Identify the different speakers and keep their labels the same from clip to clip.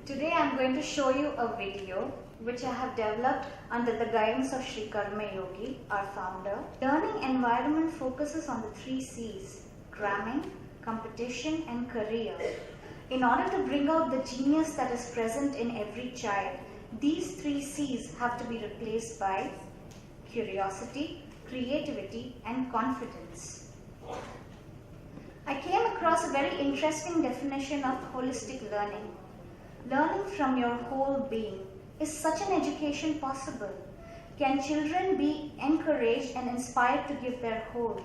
Speaker 1: Today I am going to show you a video which I have developed under the guidance of Sri Karma Yogi, our founder. Learning environment focuses on the 3 C's: cramming, competition and career. In order to bring out the genius that is present in every child, these 3 C's have to be replaced by curiosity, creativity and confidence. I came across a very interesting definition of holistic learning. Learning from your whole being. Is such an education possible? Can children be encouraged and inspired to give their whole?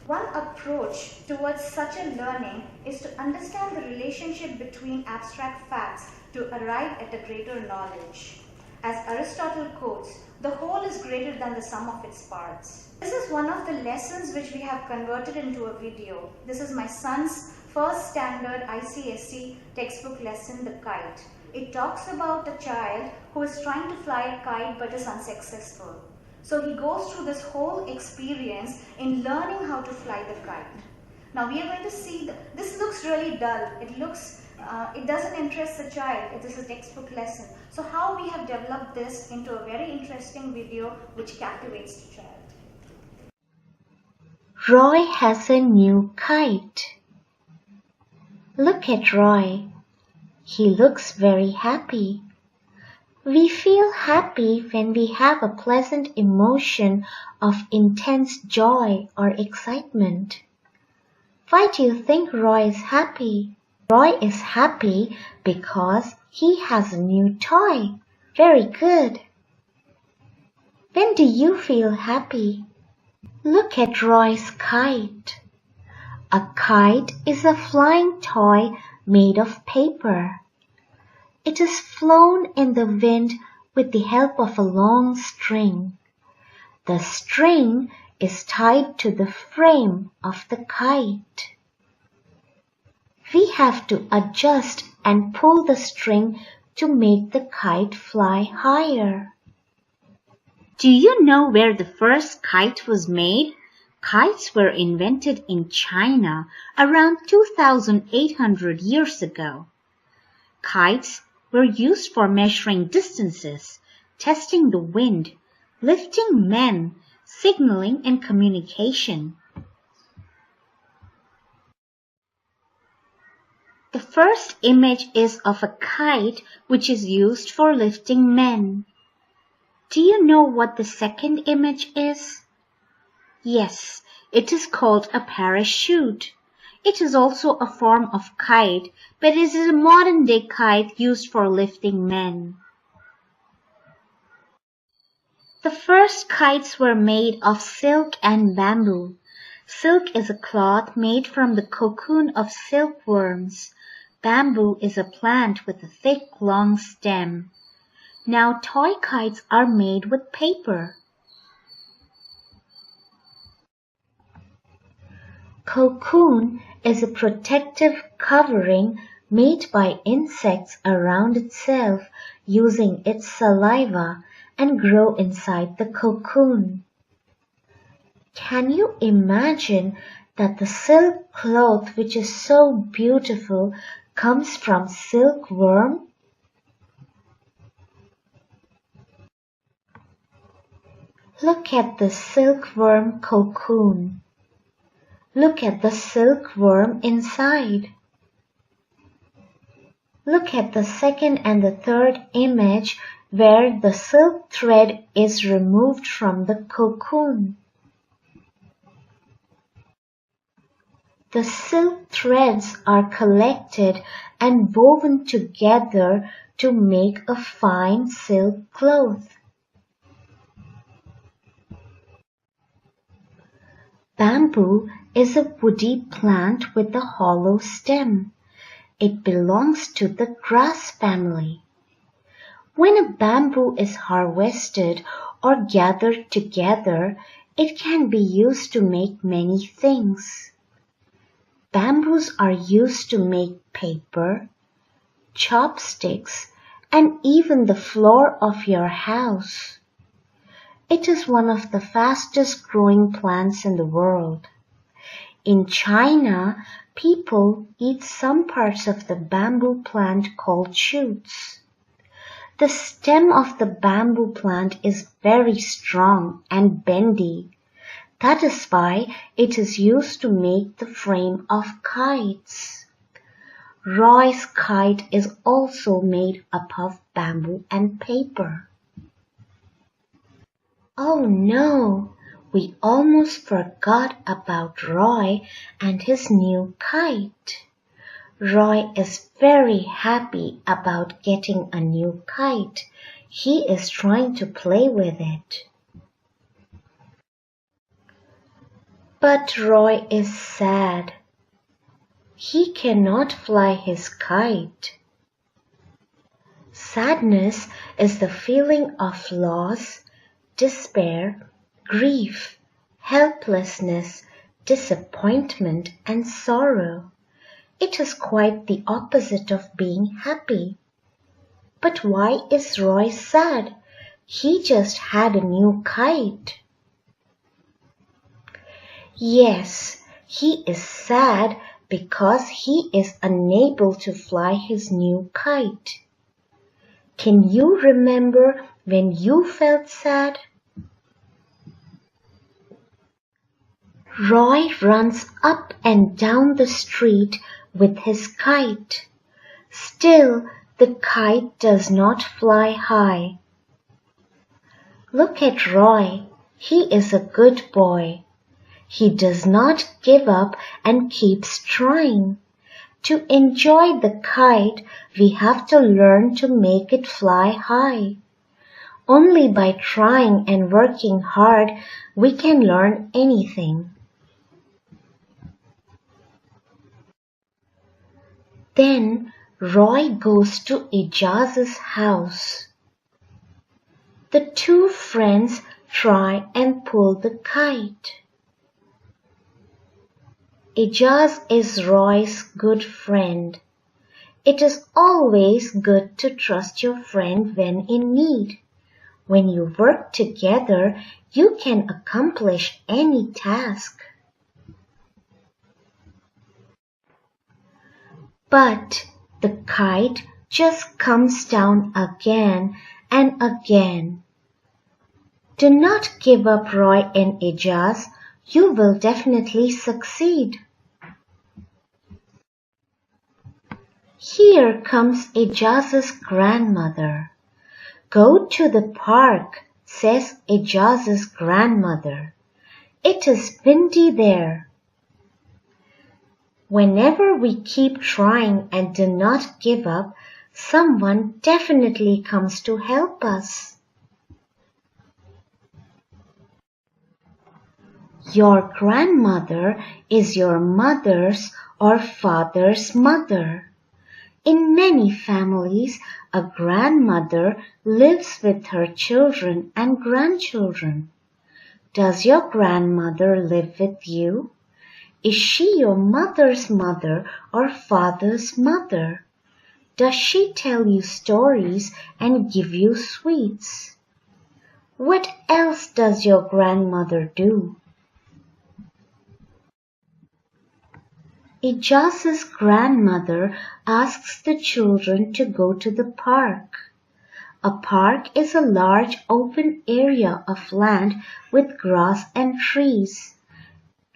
Speaker 1: One approach towards such a learning is to understand the relationship between abstract facts to arrive at a greater knowledge. As Aristotle quotes, the whole is greater than the sum of its parts. This is one of the lessons which we have converted into a video. This is my son's first standard ICSE textbook lesson, The Kite. It talks about a child who is trying to fly a kite but is unsuccessful. So he goes through this whole experience in learning how to fly the kite. Now we are going to see, this looks really dull. It doesn't interest the child. It is a textbook lesson. So how we have developed this into a very interesting video which captivates the child.
Speaker 2: Roy has a new kite. Look at Roy. He looks very happy. We feel happy when we have a pleasant emotion of intense joy or excitement. Why do you think Roy is happy? Roy is happy because he has a new toy. Very good. When do you feel happy? Look at Roy's kite. A kite is a flying toy made of paper. It is flown in the wind with the help of a long string. The string is tied to the frame of the kite. We have to adjust and pull the string to make the kite fly higher.
Speaker 3: Do you know where the first kite was made? Kites were invented in China around 2,800 years ago. Kites were used for measuring distances, testing the wind, lifting men, signaling and communication. The first image is of a kite which is used for lifting men. Do you know what the second image is? Yes, it is called a parachute. It is also a form of kite, but it is a modern-day kite used for lifting men. The first kites were made of silk and bamboo. Silk is a cloth made from the cocoon of silkworms. Bamboo is a plant with a thick, long stem. Now toy kites are made with paper.
Speaker 2: Cocoon is a protective covering made by insects around itself using its saliva and grow inside the cocoon. Can you imagine that the silk cloth which is so beautiful comes from silkworm? Look at the silkworm cocoon. Look at the silkworm inside. Look at the second and the third image where the silk thread is removed from the cocoon. The silk threads are collected and woven together to make a fine silk cloth. Bamboo is a woody plant with a hollow stem. It belongs to the grass family. When a bamboo is harvested or gathered together, it can be used to make many things. Bamboos are used to make paper, chopsticks, and even the floor of your house. It is one of the fastest growing plants in the world. In China, people eat some parts of the bamboo plant called shoots. The stem of the bamboo plant is very strong and bendy. That is why it is used to make the frame of kites. Roy's kite is also made up of bamboo and paper. Oh no, we almost forgot about Roy and his new kite. Roy is very happy about getting a new kite. He is trying to play with it. But Roy is sad. He cannot fly his kite. Sadness is the feeling of loss, despair, grief, helplessness, disappointment, and sorrow. It is quite the opposite of being happy. But why is Roy sad? He just had a new kite. Yes, he is sad because he is unable to fly his new kite. Can you remember when you felt sad? Roy runs up and down the street with his kite. Still, the kite does not fly high. Look at Roy. He is a good boy. He does not give up and keeps trying. To enjoy the kite, we have to learn to make it fly high. Only by trying and working hard we can learn anything. Then Roy goes to Ijaz's house. The two friends try and pull the kite. Ijaz is Roy's good friend. It is always good to trust your friend when in need. When you work together, you can accomplish any task. But the kite just comes down again and again. Do not give up, Roy and Ijaz. You will definitely succeed. Here comes Ijaz's grandmother. Go to the park, says Ijaz's grandmother. It is windy there. Whenever we keep trying and do not give up, someone definitely comes to help us. Your grandmother is your mother's or father's mother. In many families, a grandmother lives with her children and grandchildren. Does your grandmother live with you? Is she your mother's mother or father's mother? Does she tell you stories and give you sweets? What else does your grandmother do? Ijaz's grandmother asks the children to go to the park. A park is a large open area of land with grass and trees.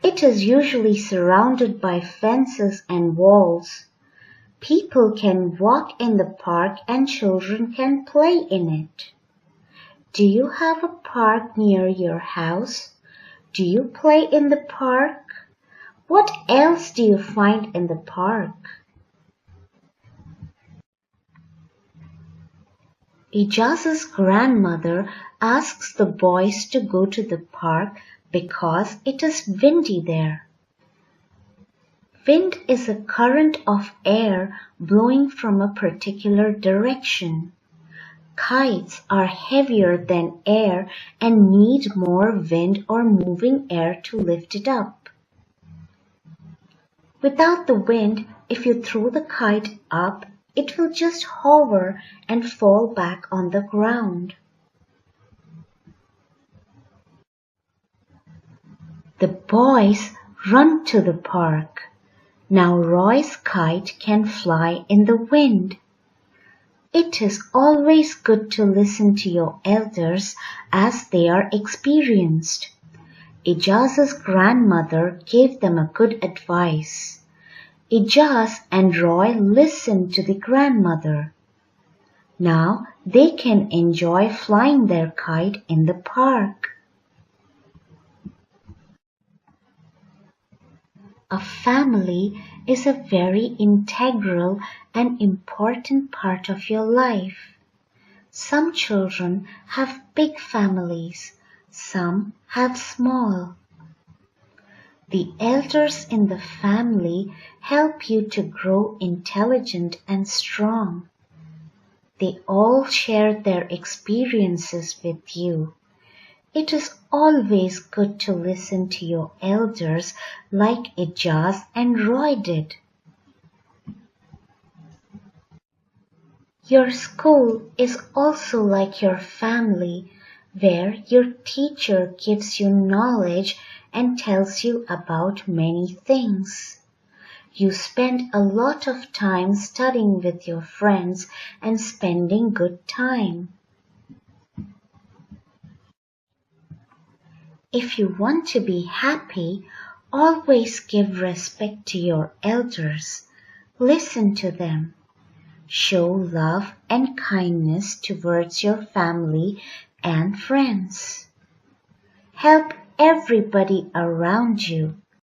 Speaker 2: It is usually surrounded by fences and walls. People can walk in the park and children can play in it. Do you have a park near your house? Do you play in the park? What else do you find in the park? Ijaz's grandmother asks the boys to go to the park because it is windy there. Wind is a current of air blowing from a particular direction. Kites are heavier than air and need more wind or moving air to lift it up. Without the wind, if you throw the kite up, it will just hover and fall back on the ground. The boys Run to the park. Now Roy's kite can fly in the wind. It is always good to listen to your elders as they are experienced. Ijaz's grandmother gave them a good advice. Ijaz and Roy listened to the grandmother. Now they can enjoy flying their kite in the park. A family is a very integral and important part of your life. Some children have big families, some have small. The elders in the family help you to grow intelligent and strong. They all share their experiences with you. It is always good to listen to your elders like Ijaz and Roy did. Your school is also like your family, where your teacher gives you knowledge and tells you about many things. You spend a lot of time studying with your friends and spending good time. If you want to be happy, always give respect to your elders. Listen to them. Show love and kindness towards your family and friends. Help everybody around you.